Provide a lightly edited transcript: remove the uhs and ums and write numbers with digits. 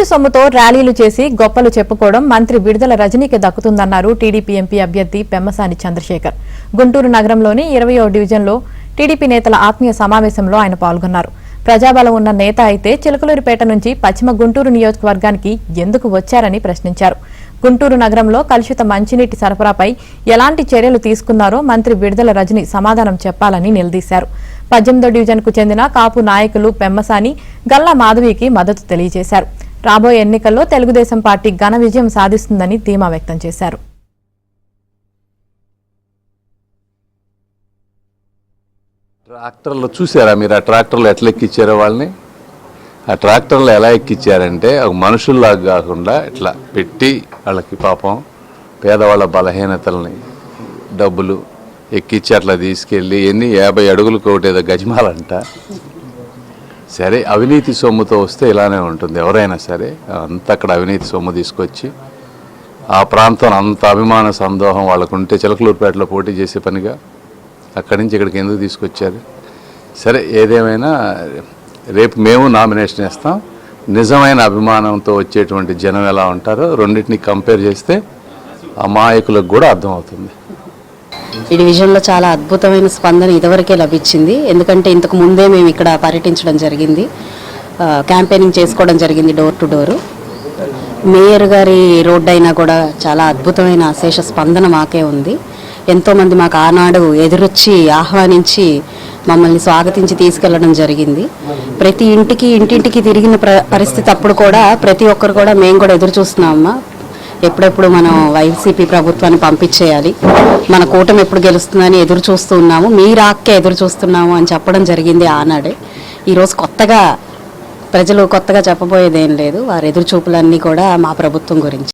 అవినీతి సొమ్ముతో ర్యాలీలు చేసి గొప్పలు చెప్పుకోవడం మంత్రి విడుదల రజనీకి దక్కుతుందన్నారు టీడీపీ ఎంపీ అభ్యర్థి పెమ్మసాని చంద్రశేఖర్. గుంటూరు నగరంలోని 20వ డివిజన్లో టీడీపీ నేతల ఆత్మీయ సమావేశంలో ఆయన పాల్గొన్నారు. ప్రజాబలం ఉన్న నేత అయితే చిలకలూరిపేట నుంచి పశ్చిమ గుంటూరు నియోజకవర్గానికి ఎందుకు వచ్చారని ప్రశ్నించారు. గుంటూరు నగరంలో కలుషిత మంచినీటి సరఫరాపై ఎలాంటి చర్యలు తీసుకున్నారో మంత్రి విడుదల రజని సమాధానం చెప్పాలని నిలదీశారు. 18వ డివిజన్కు చెందిన కాపు నాయకులు పెమ్మసాని, గల్లా మాధవికి మద్దతు తెలియజేశారు. రాబోయే ఎన్నికల్లో తెలుగుదేశం పార్టీ ఘన విజయం సాధిస్తుందని ధీమా వ్యక్తం చేశారు. ట్రాక్టర్లు చూసారా మీరు? ఆ ట్రాక్టర్లు ఎట్లా ఎక్కిచ్చారో వాళ్ళని. ఆ ట్రాక్టర్లు ఎలా ఎక్కిచ్చారంటే ఒక మనుషుల్లాగా కాకుండా ఇట్లా పెట్టి వాళ్ళకి పాపం పేదవాళ్ళ బలహీనతల్ని డబ్బులు ఎక్కిచ్చి అట్లా తీసుకెళ్ళి 50 అడుగులకు ఒకటేదో గజమాలంట. సరే, అవినీతి సొమ్ముతో వస్తే ఇలానే ఉంటుంది. ఎవరైనా సరే అంత అక్కడ అవినీతి సొమ్ము తీసుకొచ్చి ఆ ప్రాంతం అంత అభిమాన సందోహం వాళ్ళకు ఉంటే చిలకలూరుపేటలో పోటీ చేసే పనిగా అక్కడి నుంచి ఇక్కడికి ఎందుకు తీసుకొచ్చారు? సరే, ఏదేమైనా రేపు మేము నామినేషన్ ఇస్తాం. నిజమైన అభిమానంతో వచ్చేటువంటి జనం ఎలా ఉంటారో రెండింటిని కంపేర్ చేస్తే అమాయకులకు కూడా అర్థమవుతుంది. ఈ డివిజన్లో చాలా అద్భుతమైన స్పందన ఇదివరకే లభించింది. ఎందుకంటే ఇంతకు ముందే మేము ఇక్కడ పర్యటించడం జరిగింది, క్యాంపెయినింగ్ చేసుకోవడం జరిగింది డోర్ టు డోరు. మేయర్ గారి రోడ్డు అయినా కూడా చాలా అద్భుతమైన అశేష స్పందన మాకే ఉంది. ఎంతోమంది మాకు ఆనాడు ఎదురొచ్చి ఆహ్వానించి మమ్మల్ని స్వాగతించి తీసుకెళ్లడం జరిగింది. ప్రతి ఇంటింటికి తిరిగిన పరిస్థితి అప్పుడు కూడా ప్రతి ఒక్కరు కూడా మేము కూడా ఎదురు చూస్తున్నామమ్మా, ఎప్పుడెప్పుడు మనం వైసీపీ ప్రభుత్వాన్ని పంపించేయాలి, మన కూటమి ఎప్పుడు గెలుస్తుందని ఎదురు చూస్తూ ఉన్నాము, మీ రాక్కే ఎదురు చూస్తున్నాము అని చెప్పడం జరిగింది ఆనాడే. ఈరోజు ప్రజలు కొత్తగా చెప్పబోయేదేం లేదు. వారి ఎదురు చూపులన్నీ కూడా మా ప్రభుత్వం గురించి.